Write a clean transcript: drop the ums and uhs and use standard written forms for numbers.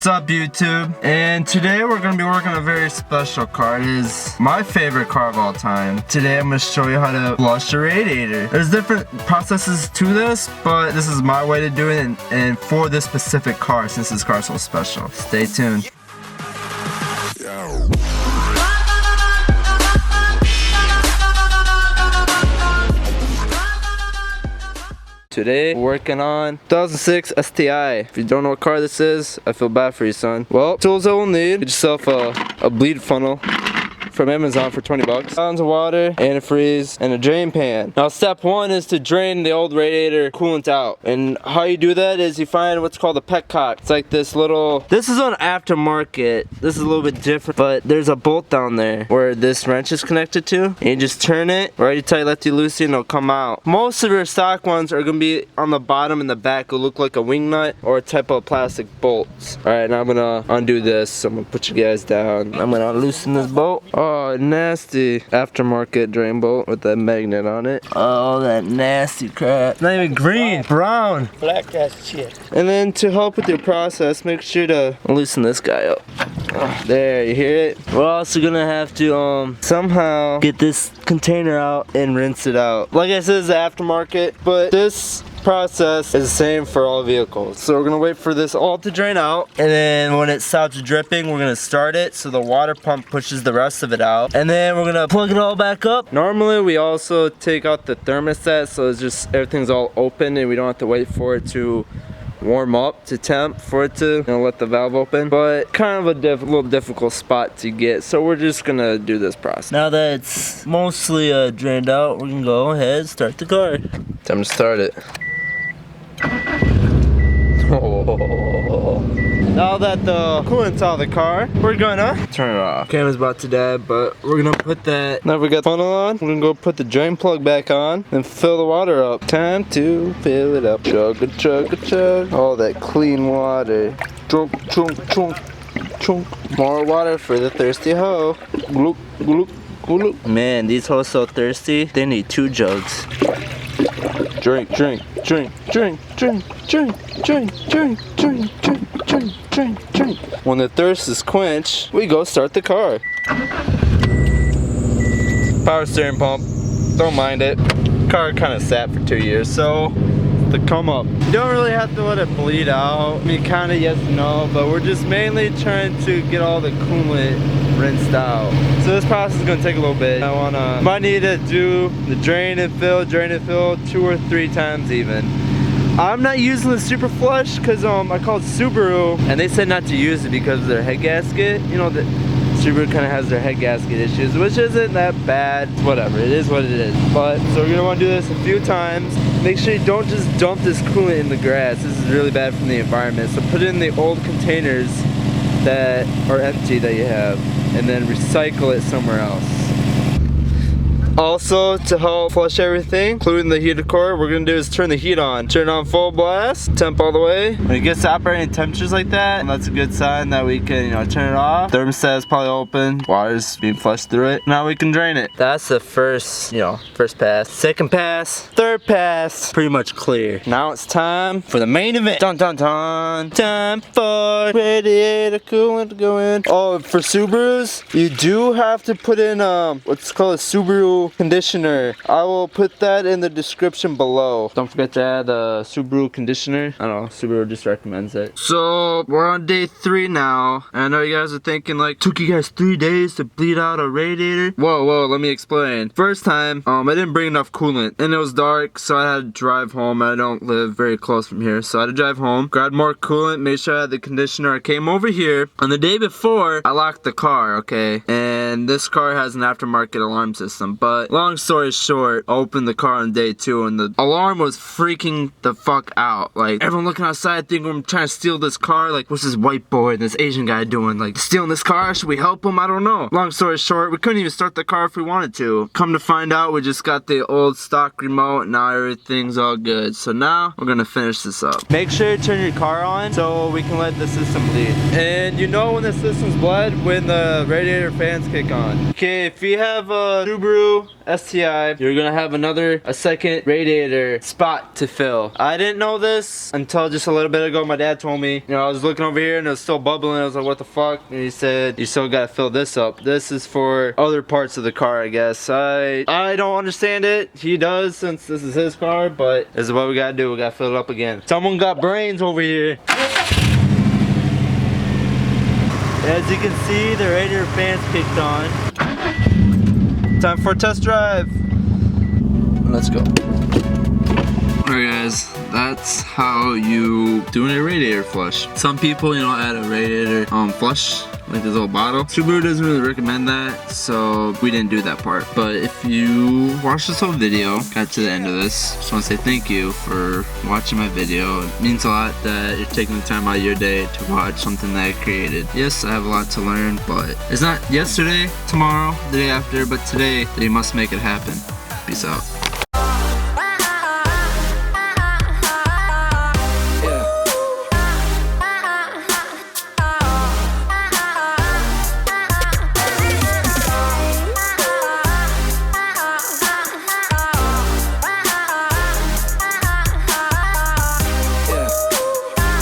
What's up, YouTube? And today we're going to be working on a very special car. It is my favorite car of all time. Today I'm going to show you how to flush the radiator. There's different processes to this, but this is my way to do it and for this specific car since this car is so special. Stay tuned. Today, we're working on 2006 STI. If you don't know what car this is, I feel bad for you, son. Well, tools that we'll need: get yourself a bleed funnel from Amazon for 20 bucks. Gallons of water, antifreeze, and a drain pan. Now, step one is to drain the old radiator coolant out. And how you do that is you find what's called a petcock. It's like this little, this is on aftermarket. This is a little bit different, but there's a bolt down there where this wrench is connected to. And you just turn it, righty tight, lefty loosey, and it'll come out. Most of your stock ones are gonna be on the bottom and the back. It'll look like a wing nut or a type of plastic bolts. All right, now I'm gonna undo this. I'm gonna put you guys down. I'm gonna loosen this bolt. Oh, nasty aftermarket drain bolt with that magnet on it. Oh, that nasty crap. Not even green, brown. Black as shit. And then to help with your process, make sure to loosen this guy up. There, you hear it? We're also gonna have to somehow get this container out and rinse it out. Like I said, it's the aftermarket, but this process is the same for all vehicles. So we're gonna wait for this all to drain out, and then when it stops dripping, we're gonna start it so the water pump pushes the rest of it out, and then we're gonna plug it all back up. Normally we also take out the thermostat so it's just everything's all open and we don't have to wait for it to warm up to temp for it to let the valve open, but kind of a little difficult spot to get, so we're just gonna do this process. Now that it's mostly drained out, we're gonna go ahead and start the car. Time to start it. Oh. Now that the coolant's out of the car, we're gonna turn it off. Camera's about to die, but we're gonna put that. Now we got the funnel on, we're gonna go put the drain plug back on and fill the water up. Time to fill it up. Chug a chug a chug. All that clean water. Chunk chunk chunk chunk. More water for the thirsty hoe. Gloop gloop gloop. Man, these hoes so thirsty. They need 2 jugs. Drink, drink, drink, drink, drink, drink, drink, drink, drink, drink, drink, drink, drink. When the thirst is quenched, we go start the car. Power steering pump, don't mind it. Car kind of sat for 2 years, so to come up. You don't really have to let it bleed out. I mean, kind of yes and no, but we're just mainly trying to get all the coolant rinsed out. So this process is gonna take a little bit. Might need to do the drain and fill 2 or 3 times even. I'm not using the super flush because I called Subaru and they said not to use it because of their head gasket. You know, the Subaru kind of has their head gasket issues, which isn't that bad. Whatever, it is what it is. But so we're gonna want to do this a few times. Make sure you don't just dump this coolant in the grass. This is really bad for the environment. So put it in the old containers that are empty that you have, and then recycle it somewhere else. Also, to help flush everything, including the heated core, what we're gonna do is turn the heat on. Turn it on full blast, temp all the way. When it gets to operating temperatures like that, that's a good sign that we can, turn it off. Thermostat is probably open, water's being flushed through it. Now we can drain it. That's the first, first pass. Second pass, third pass, pretty much clear. Now it's time for the main event. Dun dun dun. Time for radiator coolant to go in. Oh, for Subarus, you do have to put in what's called a Subaru conditioner. I will put that in the description below. Don't forget to add the Subaru conditioner. I don't know, Subaru just recommends it. So we're on day 3 now. And I know you guys are thinking like, took you guys 3 days to bleed out a radiator? Whoa, let me explain. First time, I didn't bring enough coolant and it was dark, so I had to drive home. I don't live very close from here, so I had to drive home, grab more coolant, made sure I had the conditioner. I came over here on the day before, I locked the car, okay? And this car has an aftermarket alarm system, but long story short, I opened the car on day 2 and the alarm was freaking the fuck out. Like, everyone looking outside thinking I'm trying to steal this car. Like, what's this white boy and this Asian guy doing? Like, stealing this car? Should we help him? I don't know. Long story short, we couldn't even start the car if we wanted to. Come to find out, we just got the old stock remote. Now everything's all good. So now, we're gonna finish this up. Make sure you turn your car on so we can let the system bleed. And you know when the system's bled? When the radiator fans kick on. Okay, if you have a Subaru new STI, you're gonna have a second radiator spot to fill. I didn't know this until just a little bit ago. My dad told me, you know, I was looking over here and it was still bubbling. I was like, what the fuck? And he said, you still gotta fill this up. This is for other parts of the car, I guess. I don't understand it. He does, since this is his car, but this is what we gotta do. We gotta fill it up again. Someone got brains over here. As you can see, the radiator fan's kicked on. Time for a test drive. Let's go. Alright guys, that's how you do a radiator flush. Some people, you know, add a radiator flush, like this little bottle. Subaru doesn't really recommend that, so we didn't do that part. But if you watched this whole video, got to the end of this, just want to say thank you for watching my video. It means a lot that you're taking the time out of your day to watch something that I created. Yes, I have a lot to learn, but it's not yesterday, tomorrow, the day after, but today that you must make it happen. Peace out.